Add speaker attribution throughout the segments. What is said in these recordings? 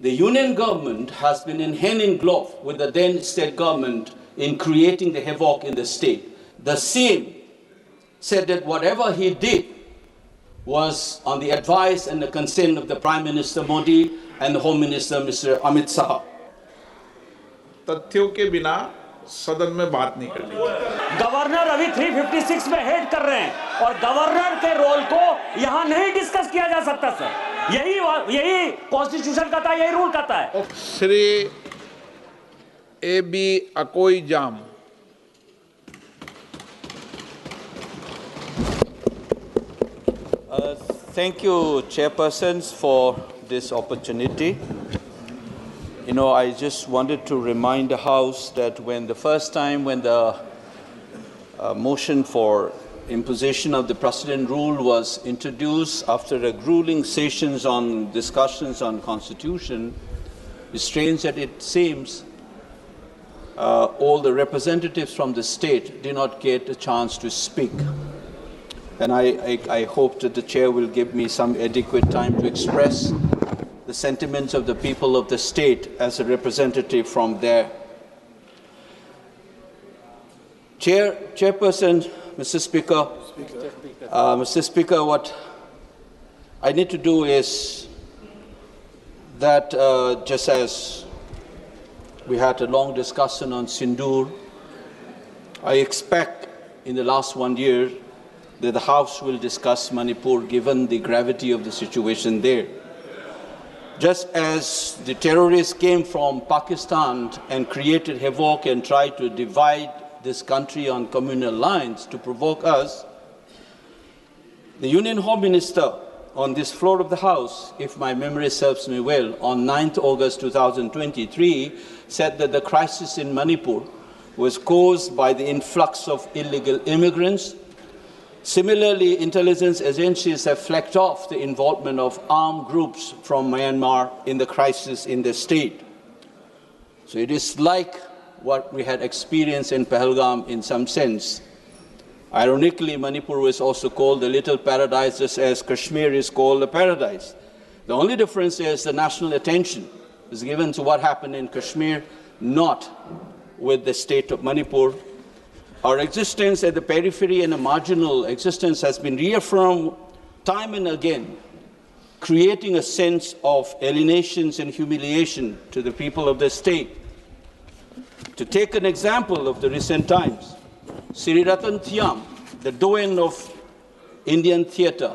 Speaker 1: The union government has been in hand in glove with the then state government in creating the havoc in the state. The same said that whatever he did was on the advice and the consent of the Prime Minister Modi and the Home Minister Mr. Amit Shah.
Speaker 2: तथ्यों के बिना सदन में बात नहीं करनी।
Speaker 3: Governor अभी 356 में हेड कर रहे हैं और गवर्नर के रोल को यहां नहीं डिस्कस किया जा सकता सर। यही कॉन्स्टिट्यूशन कहता है, यही रूल कहता है।
Speaker 2: Shri A B Akoijam.
Speaker 4: Thank you, chairpersons, for this opportunity. You know, I just wanted to remind the House that when the motion for imposition of the precedent rule was introduced after a grueling sessions on discussions on constitution, it's strange that it seems all the representatives from the state did not get a chance to speak. And I hope that the chair will give me some adequate time to express the sentiments of the people of the state as a representative from there. Chairperson, Mr. Speaker, Mr. Speaker, what I need to do is that just as we had a long discussion on Sindoor, I expect in the last 1 year that the House will discuss Manipur given the gravity of the situation there. Just as the terrorists came from Pakistan and created havoc and tried to divide this country on communal lines to provoke us, the Union Home Minister on this floor of the House, if my memory serves me well, on 9th August 2023, said that the crisis in Manipur was caused by the influx of illegal immigrants. Similarly, intelligence agencies have flagged off the involvement of armed groups from Myanmar in the crisis in the state. So it is like what we had experienced in Pahalgam in some sense. Ironically, Manipur was also called the little paradise, just as Kashmir is called a paradise. The only difference is the national attention is given to what happened in Kashmir, not with the state of Manipur. Our existence at the periphery and a marginal existence has been reaffirmed time and again, creating a sense of alienations and humiliation to the people of the state. To take an example of the recent times, Sri Ratan Thiam, the doyen of Indian theatre,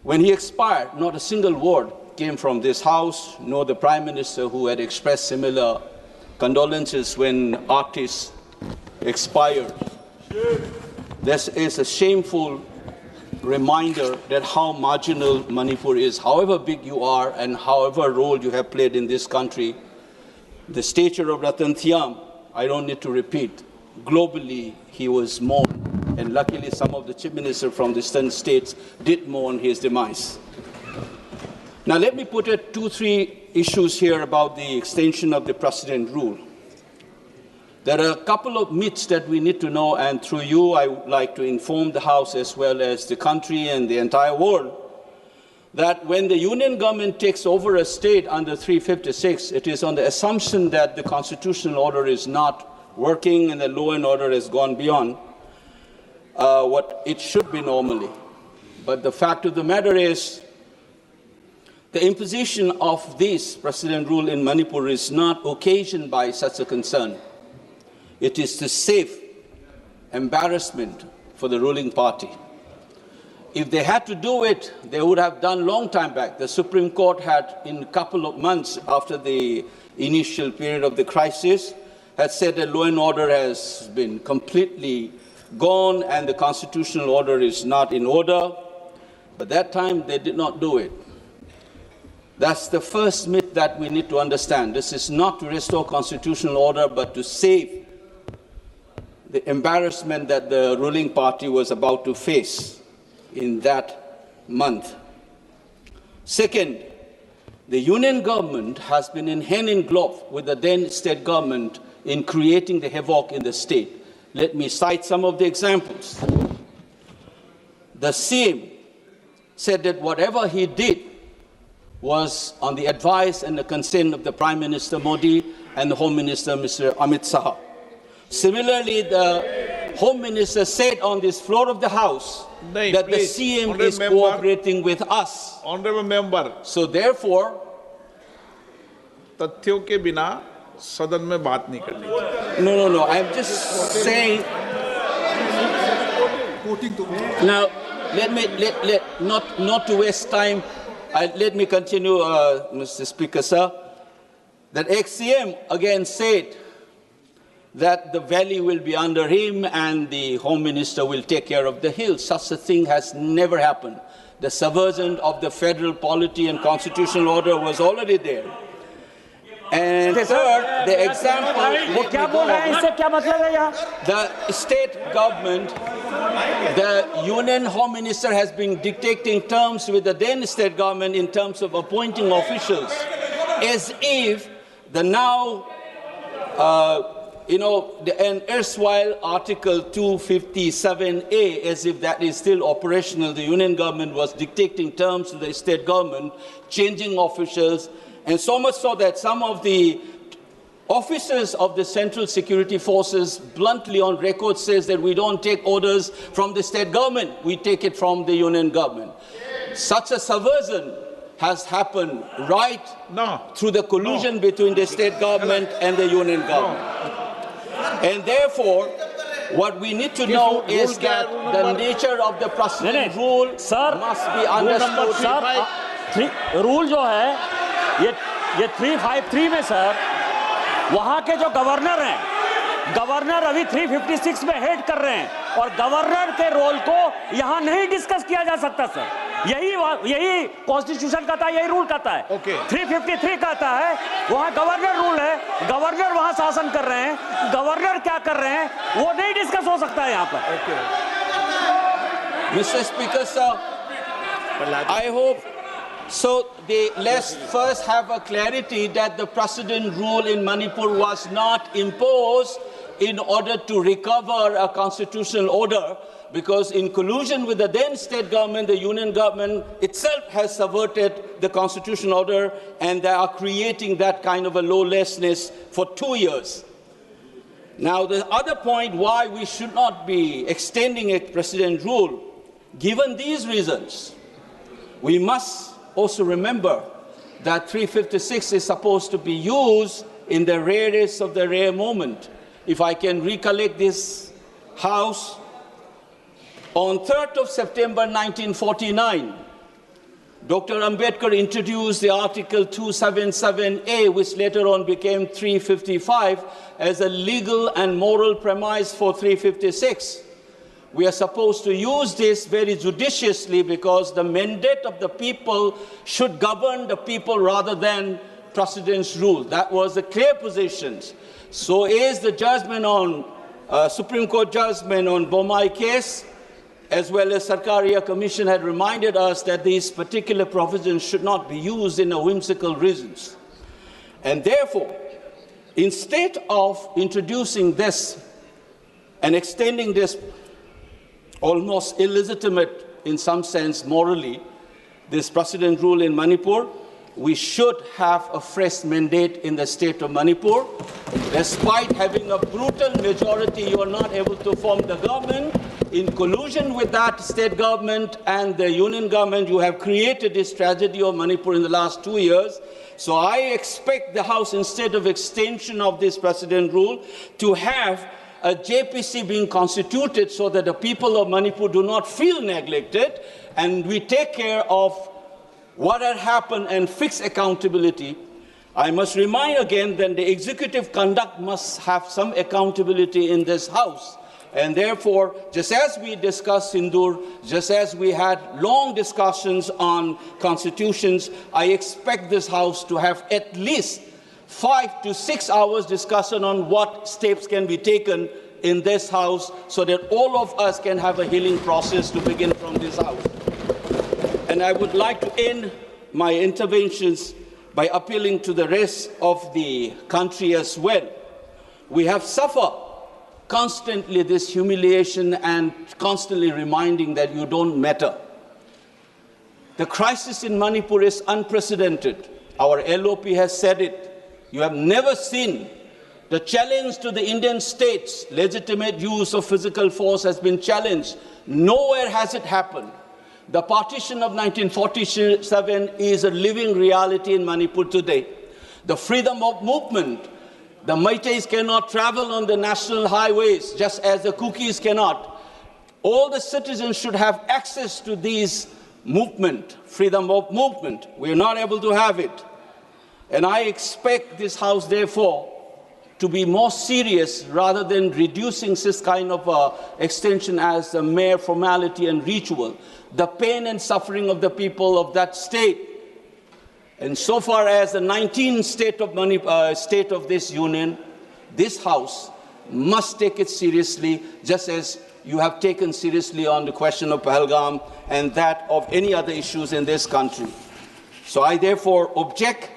Speaker 4: when he expired, not a single word came from this House, nor the Prime Minister, who had expressed similar condolences when artists expired. This is a shameful reminder that how marginal Manipur is. However big you are and however role you have played in this country, the stature of Ratan Thiam, I don't need to repeat. Globally, he was mourned, and luckily some of the chief ministers from the eastern states did mourn his demise. Now let me put 2-3 issues here about the extension of the precedent rule. There are a couple of myths that we need to know, and through you, I would like to inform the House as well as the country and the entire world that when the union government takes over a state under 356, it is on the assumption that the constitutional order is not working and the law and order has gone beyond what it should be normally. But the fact of the matter is, the imposition of this precedent rule in Manipur is not occasioned by such a concern. It is to save embarrassment for the ruling party. If they had to do it, they would have done long time back. The Supreme Court had, in a couple of months after the initial period of the crisis, had said that law and order has been completely gone and the constitutional order is not in order. But that time, they did not do it. That's the first myth that we need to understand. This is not to restore constitutional order, but to save the embarrassment that the ruling party was about to face in that month. Second, the union government has been in hand in glove with the then state government in creating the havoc in the state. Let me cite some of the examples. The same said that whatever he did
Speaker 1: was on the advice and the consent of the Prime Minister Modi and the Home Minister, Mr. Amit Shah. Similarly, the Home Minister said on this floor of the House that the CM is cooperating with us.
Speaker 2: Honorable member,
Speaker 1: So therefore,
Speaker 2: तथ्यों के बिना सदन में बात नहीं करनी।
Speaker 1: no, I'm just saying. Now, not to waste time, let me continue, Mr. Speaker, sir. That ex-CM again said that the valley will be under him and the Home Minister will take care of the hill. Such a thing has never happened. The subversion of the federal polity and constitutional order was already there. And third, the example, the state government, the Union Home Minister has been dictating terms with the then state government in terms of appointing officials, as if the now, an erstwhile Article 257A, as if that is still operational. The Union government was dictating terms to the state government, changing officials, and so much so that some of the officers of the Central Security Forces bluntly on record says that we don't take orders from the state government, we take it from the Union government. Such a subversion has happened right through the collusion between the state government and the Union government. And therefore, what we need to know is that the nature of the precedent rule must be understood.
Speaker 3: Rule जो है ये 353 में sir वहां के जो governor हैं, governor अभी 356 में हेड कर रहे हैं और गवर्नर के रोल को यहां नहीं डिस्कस किया जा सकता सर। यही कॉन्स्टिट्यूशन कहता है, यही रूल कहता है। 353 कहता है वहां गवर्नर रूल है, गवर्नर वहां शासन कर रहे हैं, गवर्नर क्या कर रहे हैं वो नहीं डिस्कस हो सकता है यहां पर।
Speaker 1: Mr. Speaker, sir, I hope so. Let's first have a clarity that the precedent rule in Manipur was not imposed in order to recover a constitutional order, because in collusion with the then state government, the Union government itself has subverted the constitutional order, and they are creating that kind of a lawlessness for 2 years. Now, the other point why we should not be extending a precedent rule, given these reasons, we must also remember that 356 is supposed to be used in the rarest of the rare moment. If I can recollect this House, on 3rd of September 1949, Dr. Ambedkar introduced the Article 277A, which later on became 355, as a legal and moral premise for 356. We are supposed to use this very judiciously because the mandate of the people should govern the people rather than precedence rule. That was the clear position. So is the judgment on Supreme Court judgment on Bomai case, as well as Sarkaria Commission had reminded us that these particular provisions should not be used in a whimsical reasons. And therefore, instead of introducing this and extending this almost illegitimate, in some sense morally, this precedent rule in Manipur, we should have a fresh mandate in the state of Manipur. Despite having a brutal majority, you are not able to form the government. In collusion with that state government and the union government, you have created this tragedy of Manipur in the last 2 years. So I expect the House, instead of extension of this precedent rule, to have a JPC being constituted so that the people of Manipur do not feel neglected, and we take care of what had happened and fix accountability. I must remind again that the executive conduct must have some accountability in this House. And therefore, just as we discussed Sindur, just as we had long discussions on constitutions, I expect this House to have at least 5 to 6 hours discussion on what steps can be taken in this House so that all of us can have a healing process to begin from this House. And I would like to end my interventions by appealing to the rest of the country as well. We have suffered constantly this humiliation and constantly reminding that you don't matter. The crisis in Manipur is unprecedented. Our LOP has said it. You have never seen the challenge to the Indian state's legitimate use of physical force has been challenged. Nowhere has it happened. The partition of 1947 is a living reality in Manipur today. The freedom of movement, the Meiteis cannot travel on the national highways just as the Kukis cannot. All the citizens should have access to these movement, freedom of movement. We are not able to have it. And I expect this House, therefore, to be more serious rather than reducing this kind of extension as a mere formality and ritual. The pain and suffering of the people of that state. And so far as the 19th state of this union, this House must take it seriously, just as you have taken seriously on the question of Pahalgam and that of any other issues in this country. So I therefore object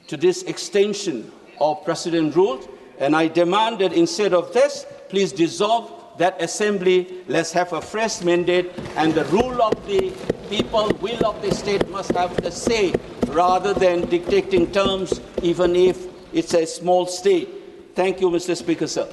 Speaker 1: to this extension of precedent rule, and I demand that instead of this, please dissolve that assembly, let's have a fresh mandate, and the rule of the people, will of the state must have the say, rather than dictating terms, even if it's a small state. Thank you, Mr. Speaker, sir.